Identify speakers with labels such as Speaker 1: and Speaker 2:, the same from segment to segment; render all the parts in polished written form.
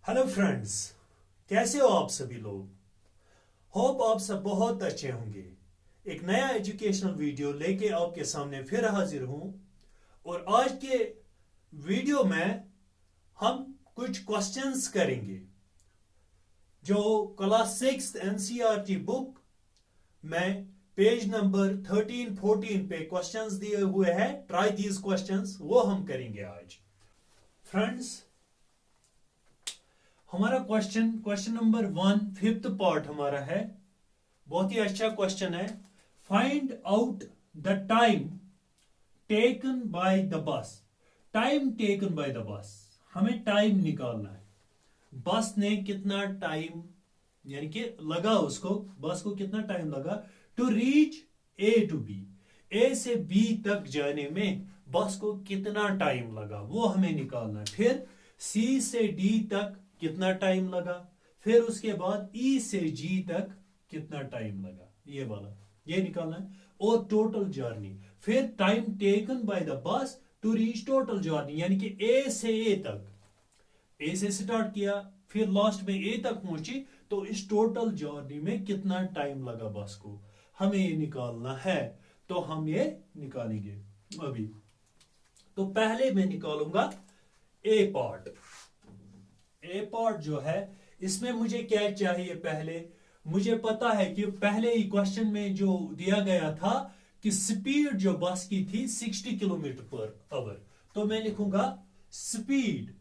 Speaker 1: Hello friends, कैसे हो आप सभी लोग। होप आप सब बहुत अच्छे होंगे। एक नया एजुकेशनल वीडियो लेके आपके सामने फिर हाजिर हूं। और आज के वीडियो में हम कुछ क्वेश्चंस करेंगे जो क्लास 6 एनसीईआरटी बुक में पेज नंबर 13-14 पे क्वेश्चंस दिए हुए हैं। ट्राई दीज क्वेश्चंस, वो हम करेंगे आज। फ्रेंड्स, हमारा क्वेश्चन नंबर 1 फिफ्थ पार्ट हमारा है। बहुत ही अच्छा क्वेश्चन है। Find out the time taken by the बस। टाइम टेकन बाय द बस, हमें टाइम निकालना है। बस ने कितना टाइम यानी कि लगा, उसको बस को कितना टाइम लगा to reach A to B. A से बी तक जाने में बस को कितना टाइम लगा वो हमें निकालना है। फिर सी से डी तक कितना टाइम लगा, फिर उसके बाद ई से जी तक कितना टाइम लगा, ये वाला ये निकालना है। और टोटल जर्नी, फिर time taken by the bus to reach total journey, यानी कि ए से ए तक, ए से स्टार्ट किया फिर लास्ट में ए तक पहुंची, तो इस टोटल जर्नी में कितना टाइम लगा बस को, हमें ये निकालना है। तो हम ये निकालेंगे अभी। तो पहले मैं निकालूंगा ए पार्ट। ए पार्ट जो है, इसमें मुझे क्या चाहिए। पहले मुझे पता है कि पहले ही क्वेश्चन में जो दिया गया था कि स्पीड जो बस की थी 60 किलोमीटर पर आवर। तो मैं लिखूंगा स्पीड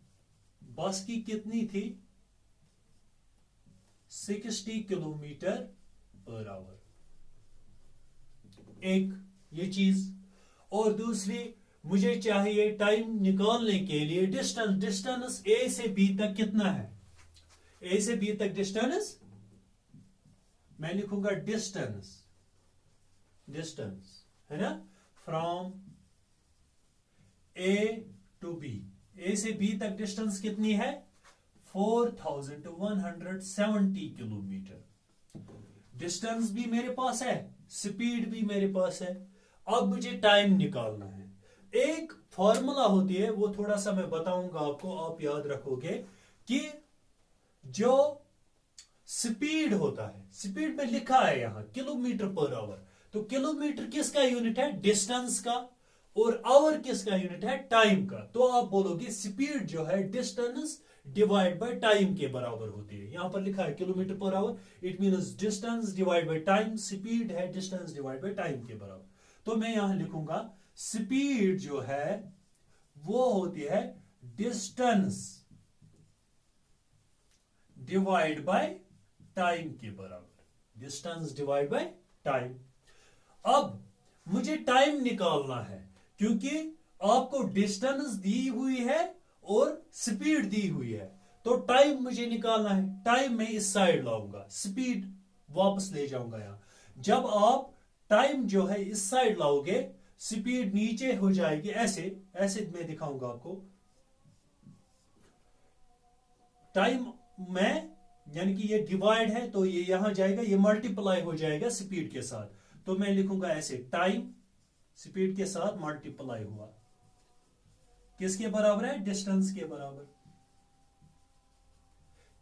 Speaker 1: बस की कितनी थी, 60 किलोमीटर पर आवर। एक ये चीज। और दूसरी मुझे चाहिए टाइम निकालने के लिए डिस्टेंस। डिस्टेंस ए से बी तक कितना है, ए से बी तक डिस्टेंस मैं लिखूंगा डिस्टेंस, डिस्टेंस है ना, from A to B. A से बी तक डिस्टेंस कितनी है, 4170 किलोमीटर। डिस्टेंस भी मेरे पास है, स्पीड भी मेरे पास है। अब मुझे टाइम निकालना है। एक फॉर्मूला होती है, वो थोड़ा सा मैं बताऊंगा आपको, आप याद रखोगे कि जो स्पीड होता है, स्पीड में लिखा है यहां किलोमीटर पर आवर। तो किलोमीटर किसका यूनिट है, डिस्टेंस का। और आवर किसका यूनिट है, टाइम का। तो आप बोलोगे स्पीड जो है डिस्टेंस डिवाइड बाय टाइम के बराबर होती है। यहां पर लिखा है kilometre per hour, it means distance divide by time. Speed है डिस्टेंस डिवाइड बाय टाइम के बराबर। तो मैं यहां लिखूंगा स्पीड जो है वो होती है डिस्टेंस डिवाइड बाय टाइम के बराबर, डिस्टेंस डिवाइड बाय टाइम। अब मुझे टाइम निकालना है, क्योंकि आपको डिस्टेंस दी हुई है और स्पीड दी हुई है। तो टाइम मुझे निकालना है। टाइम मैं इस साइड लाऊंगा, स्पीड वापस ले जाऊंगा यहां। जब आप टाइम जो है इस साइड लाओगे, स्पीड नीचे हो जाएगी। ऐसे ऐसे मैं दिखाऊंगा आपको। टाइम में यानी कि ये डिवाइड है, तो ये यहां जाएगा, ये मल्टीप्लाई हो जाएगा स्पीड के साथ। तो मैं लिखूंगा ऐसे, टाइम स्पीड के साथ मल्टीप्लाई हुआ, किसके बराबर है, डिस्टेंस के बराबर।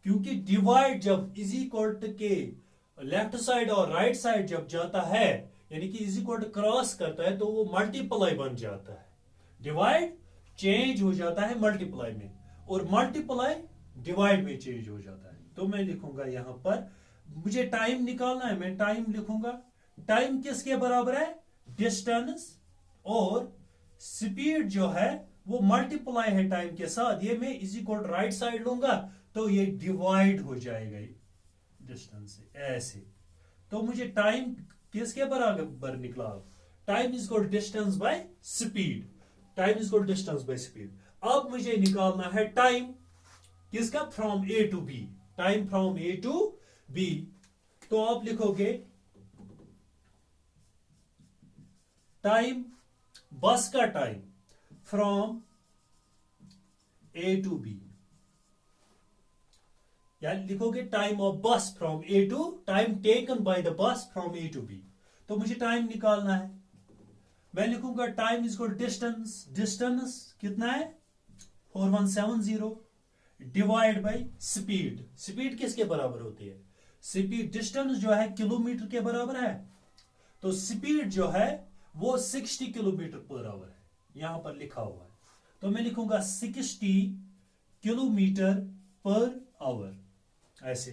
Speaker 1: क्योंकि डिवाइड जब इज इक्वल टू के लेफ्ट साइड और राइट साइड जब जाता है, यानी कि इज इक्वल टू क्रॉस करता है, तो वो मल्टीप्लाई बन जाता है। डिवाइड चेंज हो जाता है मल्टीप्लाई में, और मल्टीप्लाई डिवाइड में चेंज हो जाता है। तो मैं लिखूंगा यहां पर, मुझे टाइम निकालना है, मैं टाइम लिखूंगा। टाइम किसके बराबर है, डिस्टेंस। और स्पीड जो है वो मल्टीप्लाई है टाइम के साथ। ये मैं इज इक्वल राइट साइड लूंगा, तो ये डिवाइड हो जाएगा डिस्टेंस से, ऐसे। तो मुझे टाइम किसके बराबर निकला, time is equal distance by speed. Time is equal distance by speed. अब मुझे निकालना है टाइम किसका, from A to B. Time from A to B. तो आप लिखोगे टाइम बस का time from A to B, यानी लिखोगे time of bus from A to, time taken by the bus from A to B. तो मुझे time निकालना है। मैं लिखूंगा time is equal distance. Distance कितना है, 4170 डिवाइड बाय स्पीड। स्पीड किसके बराबर होती है? स्पीड, डिस्टेंस जो है किलोमीटर के बराबर है, तो स्पीड जो है वो 60 किलोमीटर पर आवर है, यहां पर लिखा हुआ है। तो मैं लिखूंगा 60 किलोमीटर पर आवर, ऐसे।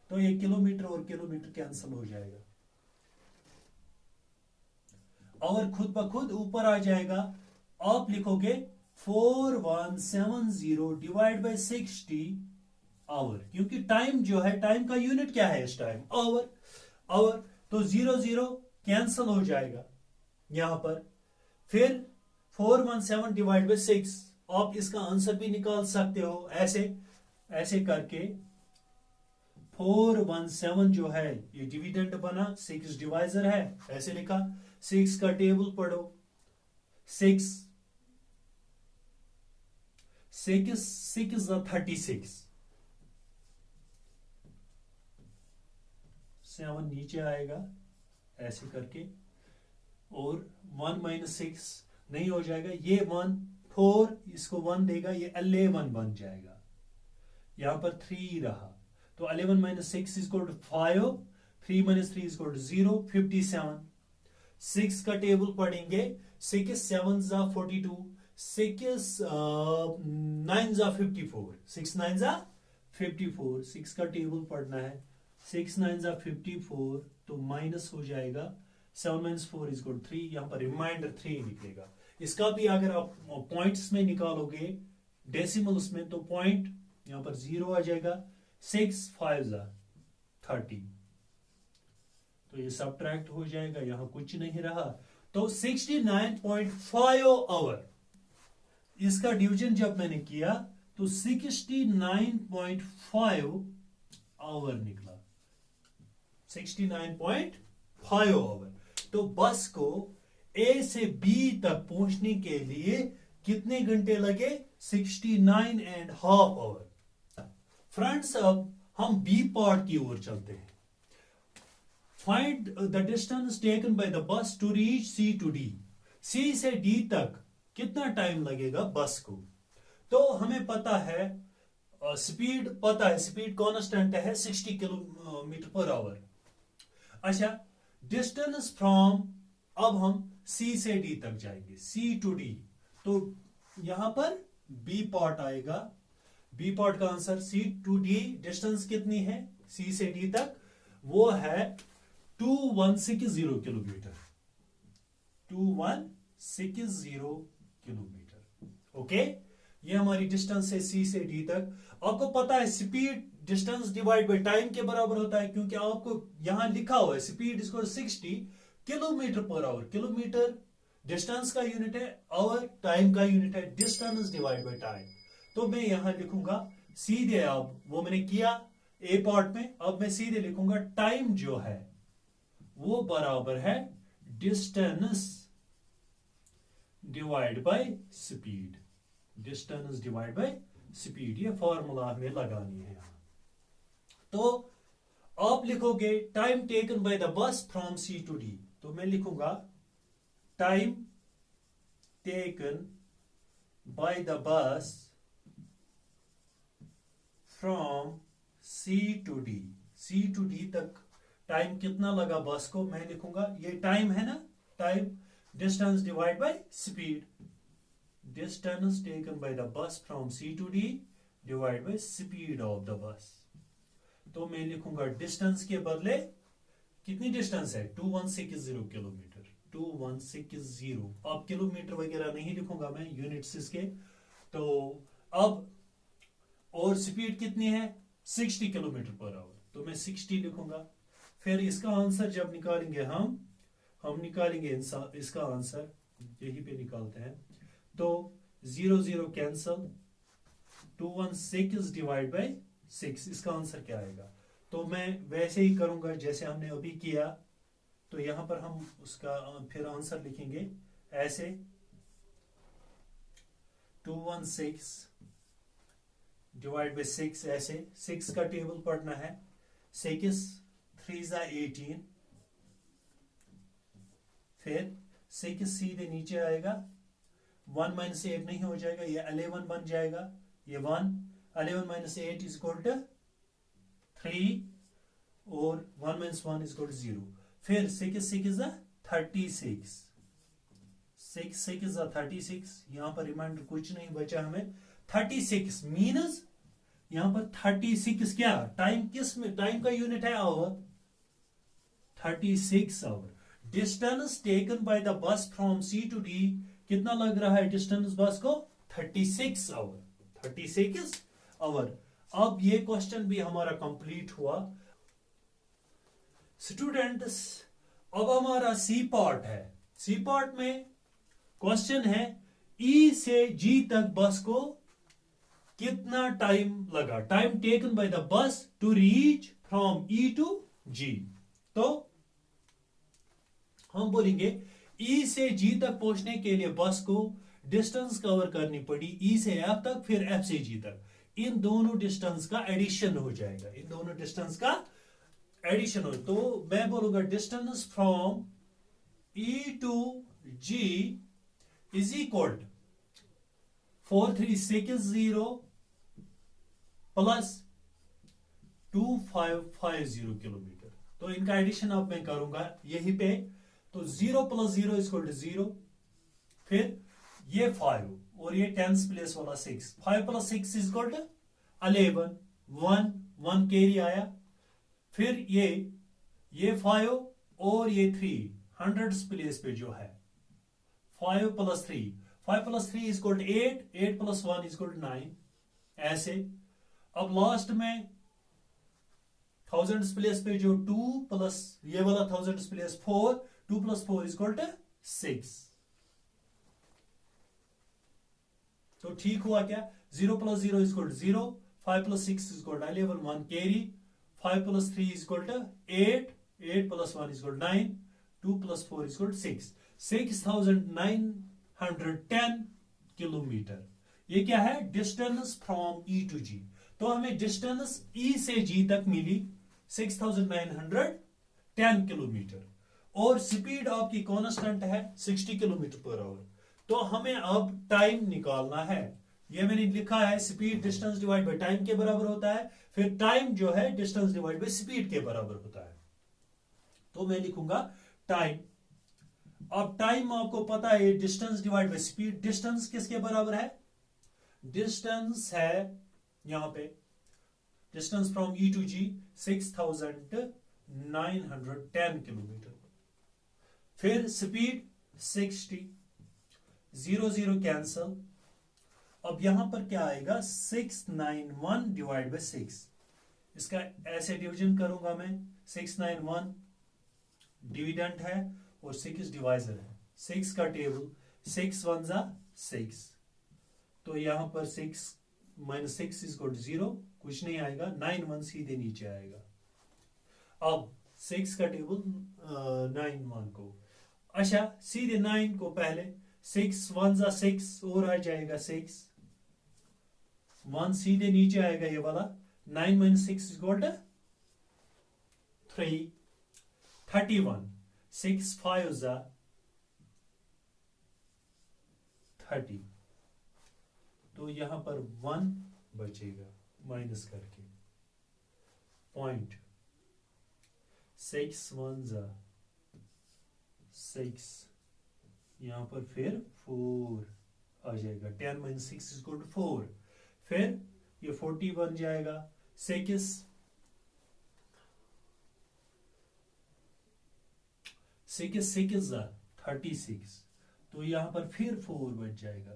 Speaker 1: तो ये किलोमीटर और किलोमीटर कैंसिल हो जाएगा, और खुद ब खुद ऊपर आ जाएगा। आप लिखोगे 4170 डिवाइड बाय 60 आवर, क्योंकि टाइम जो है, टाइम का यूनिट क्या है इस टाइम? आवर। आवर, तो 00 कैंसिल हो जाएगा यहां पर। फिर 417 डिवाइड बाय 6, आप इसका आंसर भी निकाल सकते हो ऐसे, ऐसे करके। 417 जो है ये डिविडेंड बना, 6 डिवाइजर है, ऐसे लिखा। 6 का टेबल पढ़ो, 6 36, 7 नीचे आएगा ऐसे करके, और 1 माइनस 6 नहीं हो जाएगा, ये 1 4 इसको 1 देगा, ये 11 बन जाएगा। यहां पर 3 रहा, तो 11 minus 6 is equal to 5, 3 minus 3 is equal to 0, 57। 6 का टेबल पढ़ेंगे, 6 7 जा 42, 6 9 जा 54, 6 9 जा 54। 6 का टेबल पढ़ना है, 6 9 जा 54, तो माइनस हो जाएगा 7 माइनस 4 इज इक्वल टू 3, यहां पर रिमाइंडर 3 निकलेगा। इसका भी अगर आप पॉइंट्स में निकालोगे, डेसिमल्स में, तो पॉइंट यहां पर 0 आ जाएगा। 6 5 जा 30, तो ये सब्ट्रैक्ट हो जाएगा, यहां कुछ नहीं रहा। तो 69.5 आवर, इसका डिवीजन जब मैंने किया तो 69.5 आवर निकला, 69.5 आवर। तो बस को ए से बी तक पहुंचने के लिए कितने घंटे लगे? 69.5 आवर। फ्रेंड्स, अब हम बी पार्ट की ओर चलते हैं। Find the distance taken by the bus to reach C to D. C से डी तक कितना टाइम लगेगा बस को? तो हमें पता है, स्पीड पता है, स्पीड कांस्टेंट है 60 किलोमीटर पर आवर। अच्छा, डिस्टेंस फ्रॉम, अब हम सी से डी तक जाएंगे, सी टू डी, तो यहां पर बी पार्ट आएगा। बी पार्ट का answer, C to D distance कितनी है सी से डी तक? वो है 2160 किलोमीटर, 2160 किलोमीटर। ओके, ये हमारी डिस्टेंस है सी से डी तक। आपको पता है speed distance divide by time के बराबर होता है, क्योंकि आपको यहां लिखा हुआ है स्पीड इसको 60 kilometre per hour. Kilometre distance का यूनिट है, आवर टाइम का यूनिट है, डिस्टेंस डिवाइड बाय टाइम। तो मैं यहां लिखूंगा सीधे, अब वो मैंने किया ए पार्ट में, अब मैं सीधे लिखूंगा टाइम जो है वो बराबर है distance divide by speed, distance divide by speed. ये फॉर्मूला हमें लगानी है यहां। तो आप लिखोगे time taken by the bus from C to D, तो मैं लिखूंगा time taken by the bus from C to D. C to D तक टाइम कितना लगा बस को? मैं लिखूंगा, ये टाइम है ना, time distance divide by speed, distance taken by the bus from C to D divide by speed of the bus. तो मैं लिखूंगा डिस्टेंस के बदले कितनी डिस्टेंस है? 2160 किलोमीटर, 2160। अब किलोमीटर वगैरह नहीं लिखूंगा मैं, यूनिट्स इसके। तो अब और स्पीड कितनी है? 60 किलोमीटर पर आवर, तो मैं 60 लिखूंगा। फिर इसका आंसर जब निकालेंगे हम निकालेंगे इसका आंसर, यही पे निकालते हैं। तो 0 कैंसल, 216 डिवाइड बाय 6, इसका आंसर क्या आएगा? तो मैं वैसे ही करूंगा जैसे हमने अभी किया। तो यहां पर हम उसका फिर आंसर लिखेंगे ऐसे, 216 डिवाइड बाय 6, ऐसे। 6 का टेबल पढ़ना है, 6 3 जा 18, फिर 6 सीधे नीचे आएगा, 1 माइनस 8 नहीं हो जाएगा, ये 11 बन जाएगा, ये 1, 11 minus 8 is equal to 3 और 1 minus 1 is equal to 0. फिर 6 6 is 36. 6 6 is 36. यहाँ पर रिमाइंडर कुछ नहीं बचा हमें. 36 मीन्स यहाँ पर 36 क्या टाइम किस में टाइम का यूनिट है hour. 36 hour. Distance taken by the bus from C to D कितना लग रहा है डिस्टेंस बस को 36 आवर. 36 आवर. अब ये क्वेश्चन भी हमारा कंप्लीट हुआ स्टूडेंट्स. अब हमारा सी पार्ट है. सी पार्ट में क्वेश्चन है ई से जी तक बस को कितना टाइम लगा. Time taken by the bus to reach from E to G. तो हम बोलेंगे ई से जी तक पहुंचने के लिए बस को डिस्टेंस कवर करनी पड़ी ई से एफ तक फिर एफ से जी तक. इन दोनों डिस्टेंस का एडिशन हो जाएगा. इन दोनों डिस्टेंस का एडिशन हो. तो मैं बोलूंगा distance from E to G is equal 4360 plus 2550 kilometre. तो इनका एडिशन अब मैं करूंगा यहीं पे. तो 0 प्लस 0 इज इक्वल टू 0. फिर ये 5 और ये टेंस प्लेस वाला 6. 5 plus 6 is equal to 11. 1 carry आया. फिर ये 5 और ये 3 हंड्रेड्स प्लेस पे जो है 5 plus 3. 5 plus 3 is equal to 8. 8 plus 1 is equal to 9. ऐसे. अब लास्ट में थाउजेंड्स प्लेस पे जो 2 प्लस ये वाला thousands place 4. 2 plus 4 is equal to 6. तो ठीक हुआ क्या. 0 plus 0 is equal to 0. 5 plus 6 is equal to 11. 1 carry. 5 plus 3 is equal to 8. 8 plus 1 is equal to 9. 2 plus 4 is equal to 6. 6910 kilometre. ये क्या है distance from E to G. तो हमें distance E से जी तक मिली 6910 किलोमीटर. और स्पीड आपकी constant है 60 किलोमीटर पर आवर. तो हमें अब टाइम निकालना है. ये मैंने लिखा है speed distance divide by time के बराबर होता है. फिर टाइम जो है डिस्टेंस डिवाइड बाय स्पीड के बराबर होता है. तो मैं लिखूंगा टाइम. अब टाइम आपको पता है distance divide by speed. Distance किसके बराबर है. डिस्टेंस है यहां पे distance from E to G 6910 kilometre. फिर स्पीड 60. 0 0 कैंसल. अब यहां पर क्या आएगा 691 डिवाइड बाय 6. इसका ऐसे डिवीजन करूंगा मैं. 691 डिविडेंट है और 6 डिवाइजर है. 6 का टेबल 6 1 जा 6. तो यहां पर 6 माइनस 6 इज इक्वल टू 0. कुछ नहीं आएगा. 9 1 सीधे नीचे आएगा. अब 6 का टेबल 9 1 को. अच्छा सीधे 9 को पहले 6 1 जा 6 और आ जाएगा 6. 1 सीधे नीचे आएगा ये वाला. 9 माइनस 6 इज इक्वल टू 3. 31. 6 5 जा 30. तो यहां पर 1 बचेगा माइनस करके. पॉइंट 6 1 जा 6. यहां पर फिर 4 आ जाएगा. 10 माइनस 6 इज इक्वल टू 4. फिर ये 40 बन जाएगा. 6 6 जा 36. तो यहां पर फिर 4 बच जाएगा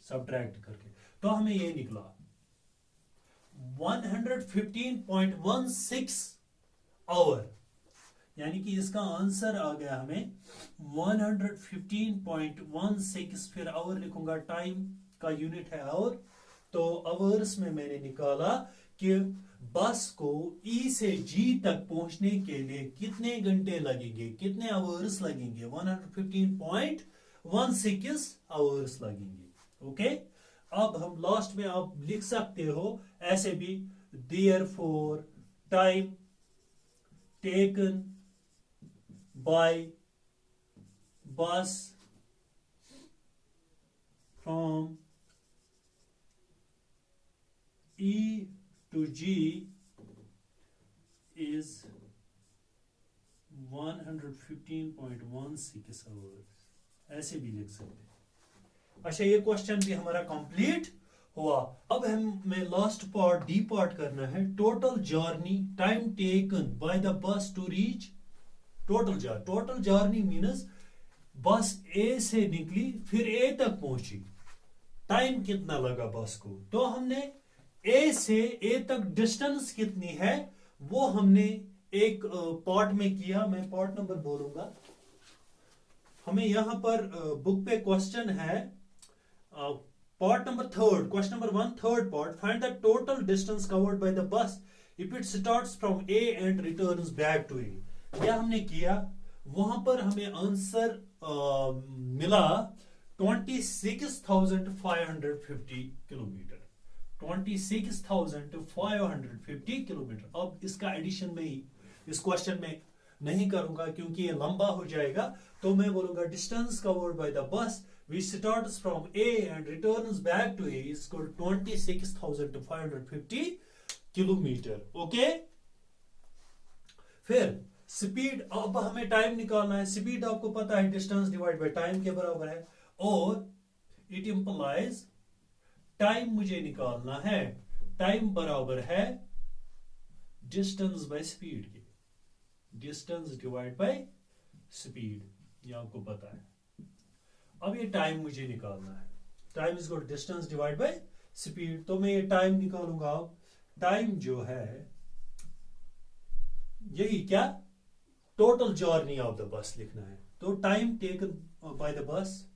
Speaker 1: सब्ट्रैक्ट करके. तो हमें ये निकला 115.16 आवर. यानी कि इसका आंसर आ गया हमें 115.16. फिर आवर लिखूंगा. टाइम का यूनिट है आवर. तो आवर्स में मैंने निकाला कि बस को ई से जी तक पहुंचने के लिए कितने घंटे लगेंगे, कितने आवर्स लगेंगे. 115.16 आवर्स लगेंगे. ओके. अब हम लास्ट में आप लिख सकते हो ऐसे भी. देयरफॉर टाइम टेकन बाय बस from E to G is 115.16 hours, ऐसे भी लिख सकते हैं। अच्छा, ये क्वेश्चन भी हमारा कंप्लीट हुआ। अब हमें लास्ट पार्ट डी पार्ट करना है। Total journey time taken by the bus to reach total journey means bus A से निकली फिर ए तक पहुंची, टाइम कितना लगा बस को। तो हमने ए से ए तक डिस्टेंस कितनी है वो हमने एक पार्ट में किया। मैं पार्ट नंबर बोलूंगा। हमें यहां पर बुक पे क्वेश्चन है part number third, question number 1 third part, find the total distance covered by the bus if it starts from A and returns back to A. यह हमने किया। वहां पर हमें आंसर मिला 26,550 किलोमीटर, 26,550 किलोमीटर। अब इसका एडिशन में ही इस क्वेश्चन में नहीं करूंगा क्योंकि ये लंबा हो जाएगा। तो मैं बोलूंगा डिस्टेंस कवर्ड बाय द बस which starts from A and returns back to A is called 26,550 kilometre. Okay, फिर स्पीड, अब हमें टाइम निकालना है। स्पीड आपको पता है डिस्टेंस डिवाइड बाय टाइम के बराबर है, और इट इंप्लाइज टाइम मुझे निकालना है। टाइम बराबर है डिस्टेंस बाय स्पीड के, डिस्टेंस डिवाइड बाय स्पीड, ये आपको पता है। अब ये टाइम मुझे निकालना है। Time is equal distance divide by speed. तो मैं ये टाइम निकालूंगा। टाइम जो है यही क्या, टोटल जर्नी ऑफ द बस लिखना है। तो टाइम टेकन बाय द बस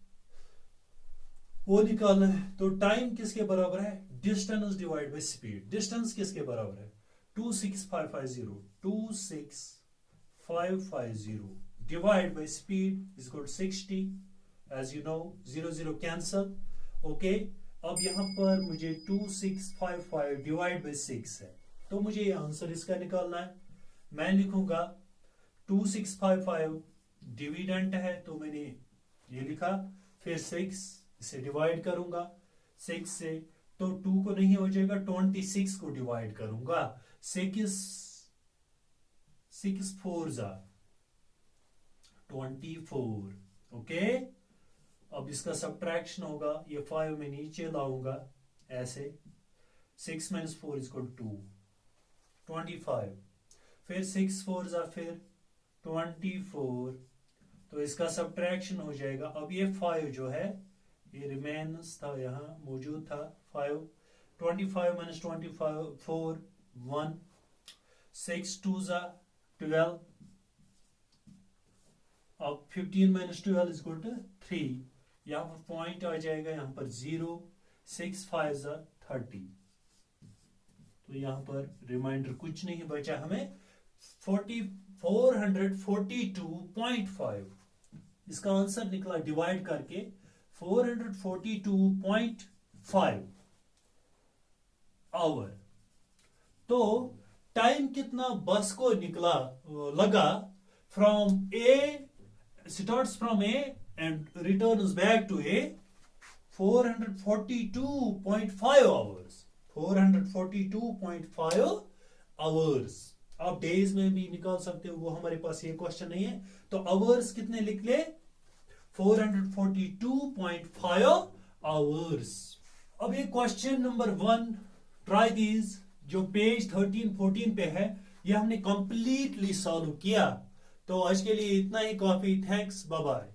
Speaker 1: वो निकालना है। तो टाइम किसके बराबर है, distance divide by speed. Distance किसके बराबर है, 26550 divide by speed is equal 60। As you know, 0 cancel. Okay, अब यहां पर मुझे 2655 डिवाइड बाय 6 है, तो मुझे ये आंसर इसका निकालना है। मैं लिखूंगा 2655 डिविडेंट है, तो मैंने ये लिखा। फिर 6 इसे डिवाइड करूंगा 6 से, तो 2 को नहीं हो जाएगा, 26 को डिवाइड करूंगा। 6 4 24। ओके, अब इसका सब्ट्रैक्शन होगा। ये 5 में नीचे लाऊंगा ऐसे। 6 - 4 = 2, 25। फिर 6 4 फिर 24, तो इसका सब्ट्रैक्शन हो जाएगा। अब ये 5 जो है ये रिमेन्स था, यहां मौजूद था 5। 25 - 24 1। 6 2 12। अब 15 - 12 = 3। यहां पर पॉइंट आ जाएगा, यहां पर 0। 6 5 30। तो यहां पर रिमाइंडर कुछ नहीं बचा हमें, 442.5। इसका आंसर निकला डिवाइड करके 442.5 आवर। तो टाइम कितना बस को निकला लगा from A, starts from A and returns back to A, 442.5 hours, 442.5 hours। आप डेज में भी निकाल सकते हो, वो हमारे पास ये क्वेश्चन नहीं है। तो आवर्स कितने लिख ले, 442.5 आवर्स। अब ये क्वेश्चन नंबर 1 ट्राई दीज जो पेज 13-14 पे है, ये हमने कंप्लीटली सॉल्व किया। तो आज के लिए इतना ही काफी। Thanks, bye bye.